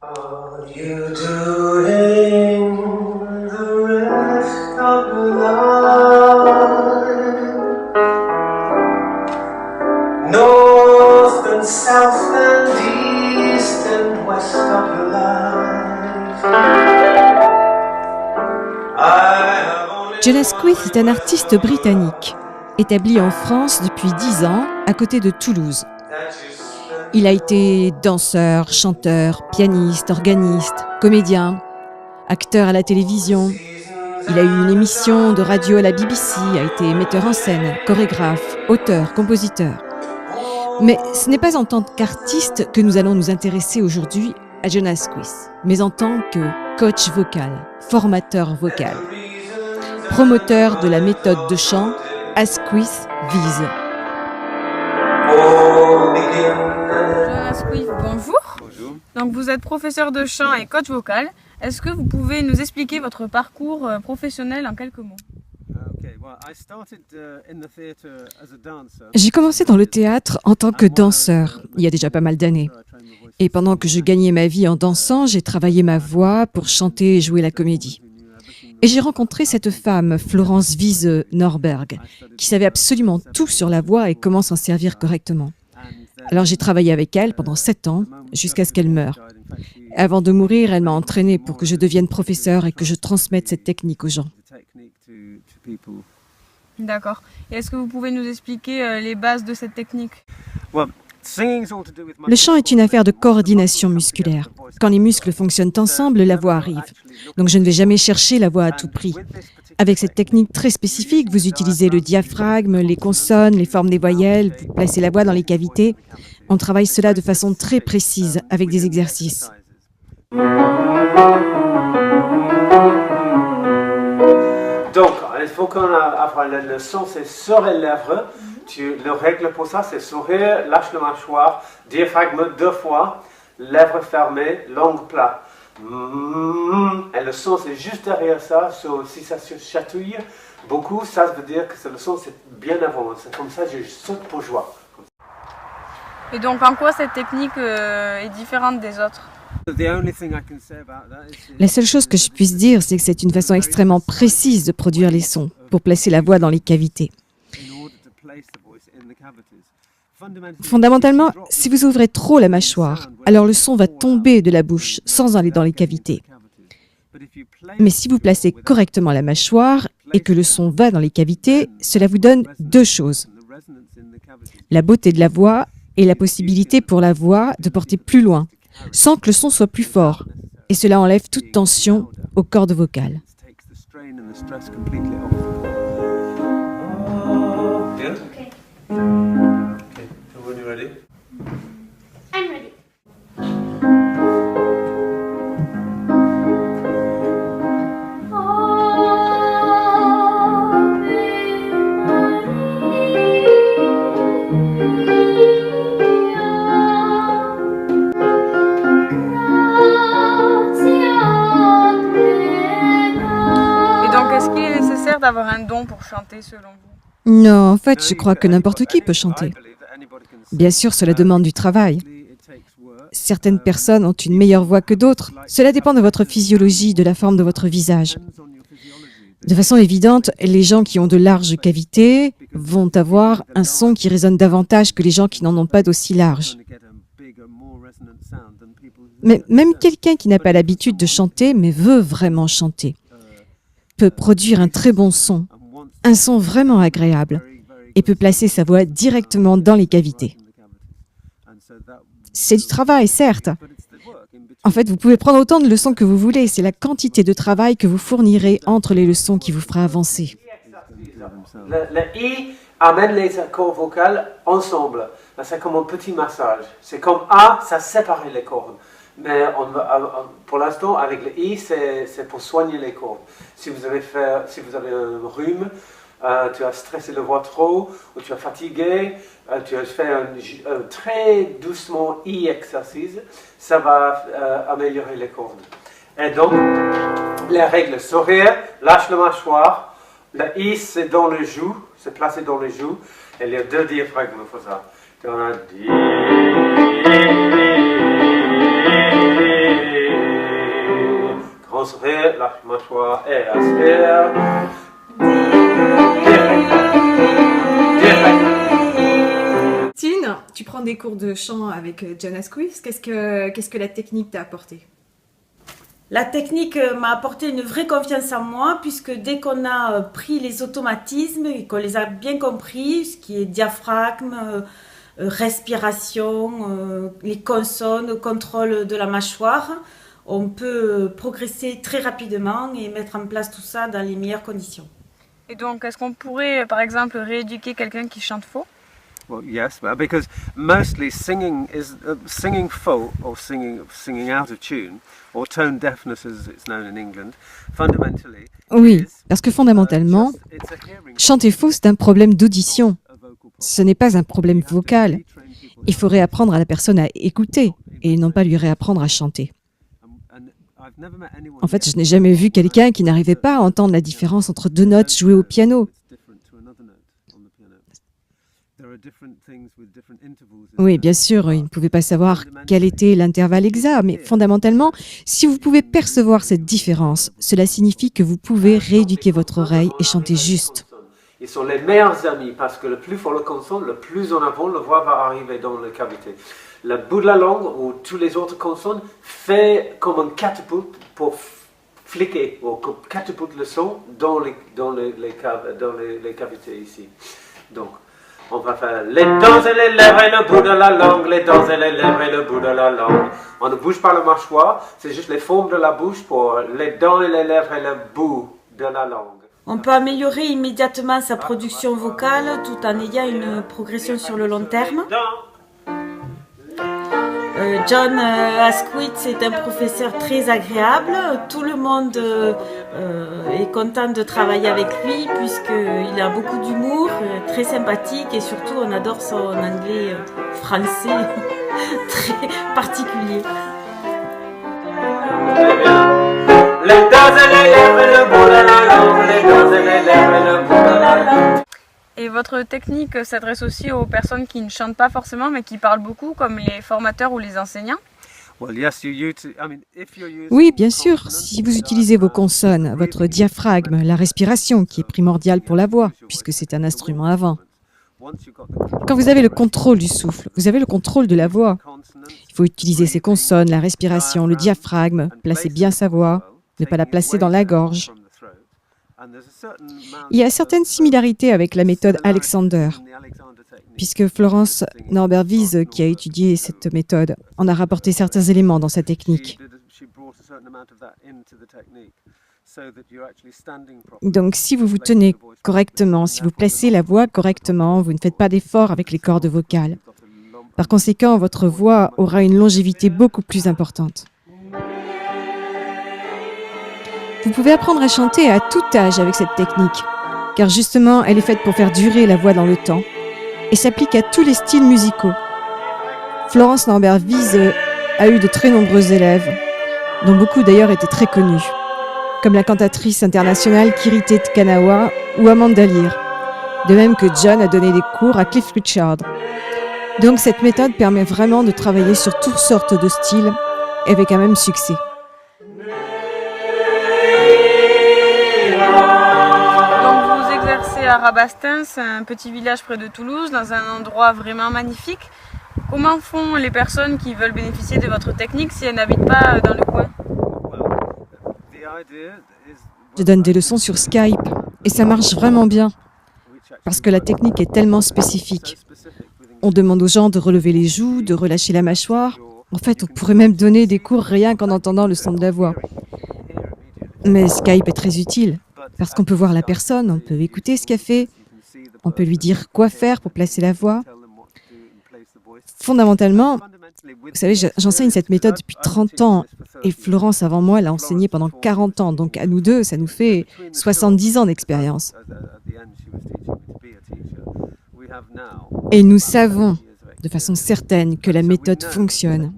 Are you doing the rest of your life? North and south and east and west of your life. Jonas Squith est un artiste britannique, établi en France depuis 10 ans, à côté de Toulouse. Il a été danseur, chanteur, pianiste, organiste, comédien, acteur à la télévision. Il a eu une émission de radio à la BBC, a été metteur en scène, chorégraphe, auteur, compositeur. Mais ce n'est pas en tant qu'artiste que nous allons nous intéresser aujourd'hui à Jonas Squith, mais en tant que coach vocal, formateur vocal, promoteur de la méthode de chant Asquith vise. Jonas Squith, bonjour. Bonjour. Donc vous êtes professeur de chant et coach vocal. Est-ce que vous pouvez nous expliquer votre parcours professionnel en quelques mots? J'ai commencé dans le théâtre en tant que danseur, il y a déjà pas mal d'années. Et pendant que je gagnais ma vie en dansant, j'ai travaillé ma voix pour chanter et jouer la comédie. Et j'ai rencontré cette femme, Florence Wiese Norberg, qui savait absolument tout sur la voix et comment s'en servir correctement. Alors j'ai travaillé avec elle pendant 7 ans, jusqu'à ce qu'elle meure. Avant de mourir, elle m'a entraîné pour que je devienne professeur et que je transmette cette technique aux gens. D'accord. Et est-ce que vous pouvez nous expliquer les bases de cette technique? Le chant est une affaire de coordination musculaire. Quand les muscles fonctionnent ensemble, la voix arrive. Donc je ne vais jamais chercher la voix à tout prix. Avec cette technique très spécifique, vous utilisez le diaphragme, les consonnes, les formes des voyelles, vous placez la voix dans les cavités. On travaille cela de façon très précise avec des exercices. Donc, il faut qu'on ait le son, c'est sur les lèvres. Le règle pour ça, c'est sourire, lâche la mâchoire, diaphragme 2 fois, lèvres fermées, langue plate. Et le son, c'est juste derrière ça. Si ça se chatouille beaucoup, ça veut dire que le son, c'est bien avant. C'est comme ça, je saute pour joie. Et donc en quoi cette technique est différente des autres? La seule chose que je puisse dire, c'est que c'est une façon extrêmement précise de produire les sons, pour placer la voix dans les cavités. Fondamentalement, si vous ouvrez trop la mâchoire, alors le son va tomber de la bouche sans aller dans les cavités. Mais si vous placez correctement la mâchoire et que le son va dans les cavités, cela vous donne 2 choses. La beauté de la voix et la possibilité pour la voix de porter plus loin, sans que le son soit plus fort. Et cela enlève toute tension aux cordes vocales. Ready? I'm ready. Et donc est-ce qu'il est nécessaire d'avoir un don pour chanter selon vous? Non, en fait, je crois que n'importe qui peut chanter. Bien sûr, cela demande du travail. Certaines personnes ont une meilleure voix que d'autres. Cela dépend de votre physiologie, de la forme de votre visage. De façon évidente, les gens qui ont de larges cavités vont avoir un son qui résonne davantage que les gens qui n'en ont pas d'aussi large. Mais même quelqu'un qui n'a pas l'habitude de chanter, mais veut vraiment chanter, peut produire un très bon son, un son vraiment agréable, et peut placer sa voix directement dans les cavités. C'est du travail, certes. En fait, vous pouvez prendre autant de leçons que vous voulez. C'est la quantité de travail que vous fournirez entre les leçons qui vous fera avancer. Le I amène les cordes vocales ensemble. C'est comme un petit massage. C'est comme A, ça sépare les cordes. Mais pour l'instant, avec le I, c'est pour soigner les cordes. Si vous avez un rhume, tu as stressé le voix trop, ou tu es fatigué, tu as fait un très doucement I-exercice, ça va améliorer les cordes. Et donc, les règles, sourire, lâche la mâchoire, le I c'est dans le joue, c'est placé dans le joue, et il y a 2 diaphragmes pour ça. Donc on a la mâchoire et aspire. Tine, tu prends des cours de chant avec John Asquith. Qu'est-ce que la technique t'a apporté? La technique m'a apporté une vraie confiance en moi, puisque dès qu'on a pris les automatismes et qu'on les a bien compris, ce qui est diaphragme, respiration, les consonnes, contrôle de la mâchoire, on peut progresser très rapidement et mettre en place tout ça dans les meilleures conditions. Et donc, est-ce qu'on pourrait, par exemple, rééduquer quelqu'un qui chante faux? Well, yes, because mostly singing full or singing out of tune, or tone deafness as it's known in England, fundamentally. Oui, parce que fondamentalement, chanter faux, c'est un problème d'audition. Ce n'est pas un problème vocal. Il faut réapprendre à la personne à écouter et non pas lui réapprendre à chanter. En fait, je n'ai jamais vu quelqu'un qui n'arrivait pas à entendre la différence entre deux notes jouées au piano. Oui, bien sûr, il ne pouvait pas savoir quel était l'intervalle exact, mais fondamentalement, si vous pouvez percevoir cette différence, cela signifie que vous pouvez rééduquer votre oreille et chanter juste. Ils sont les meilleurs amis parce que le plus fort le consonne, le plus en avant, la voix va arriver dans la cavité. Le bout de la langue ou tous les autres consonnes fait comme une catapulte pour fliquer ou catapulte le son dans les cavités ici. Donc, on va faire les dents et les lèvres et le bout de la langue, les dents et les lèvres et le bout de la langue. On ne bouge pas la mâchoire, c'est juste les formes de la bouche pour les dents et les lèvres et le bout de la langue. On peut améliorer immédiatement sa production vocale tout en ayant une progression sur le long terme. John Asquith est un professeur très agréable. Tout le monde est content de travailler avec lui puisqu'il a beaucoup d'humour, très sympathique et surtout on adore son anglais français très particulier. Les dents et les lèvres et le bout de la langue, les dents et les lèvres et le bout de la langue. Et votre technique s'adresse aussi aux personnes qui ne chantent pas forcément mais qui parlent beaucoup, comme les formateurs ou les enseignants? Oui, bien sûr, si vous utilisez vos consonnes, votre diaphragme, la respiration qui est primordiale pour la voix, puisque c'est un instrument à vent. Quand vous avez le contrôle du souffle, vous avez le contrôle de la voix. Il faut utiliser ses consonnes, la respiration, le diaphragme, placer bien sa voix, ne pas la placer dans la gorge. Il y a certaines similarités avec la méthode Alexander, puisque Florence Norbert-Wiese, qui a étudié cette méthode, en a rapporté certains éléments dans sa technique. Donc, si vous vous tenez correctement, si vous placez la voix correctement, vous ne faites pas d'efforts avec les cordes vocales. Par conséquent, votre voix aura une longévité beaucoup plus importante. Vous pouvez apprendre à chanter à tout âge avec cette technique, car justement, elle est faite pour faire durer la voix dans le temps et s'applique à tous les styles musicaux. Florence Norbert-Wiese a eu de très nombreux élèves, dont beaucoup d'ailleurs étaient très connus, comme la cantatrice internationale Kirite Tkanawa ou Amanda Lear, de même que John a donné des cours à Cliff Richard. Donc cette méthode permet vraiment de travailler sur toutes sortes de styles et avec un même succès. À Rabastens, un petit village près de Toulouse, dans un endroit vraiment magnifique. Comment font les personnes qui veulent bénéficier de votre technique si elles n'habitent pas dans le coin? Je donne des leçons sur Skype et ça marche vraiment bien parce que la technique est tellement spécifique. On demande aux gens de relever les joues, de relâcher la mâchoire. En fait, on pourrait même donner des cours rien qu'en entendant le son de la voix. Mais Skype est très utile. Parce qu'on peut voir la personne, on peut écouter ce qu'elle fait, on peut lui dire quoi faire pour placer la voix. Fondamentalement, vous savez, j'enseigne cette méthode depuis 30 ans et Florence, avant moi, l'a enseignée pendant 40 ans. Donc à nous deux, ça nous fait 70 ans d'expérience. Et nous savons de façon certaine que la méthode fonctionne.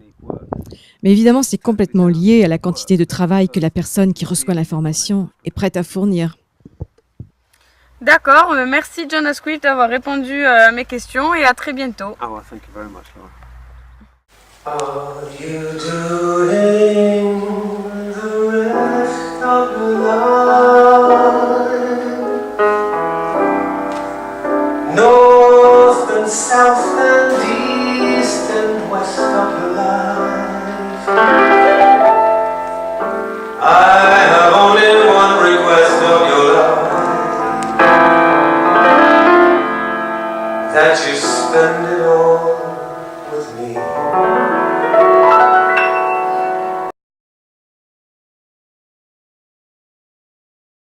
Mais évidemment, c'est complètement lié à la quantité de travail que la personne qui reçoit l'information est prête à fournir. D'accord, merci John Asquith d'avoir répondu à mes questions et à très bientôt. Oh, well, thank you very much, Laura. Are you doing the rest of and south and east and west of your life. I have only one request of your life, that you spend it all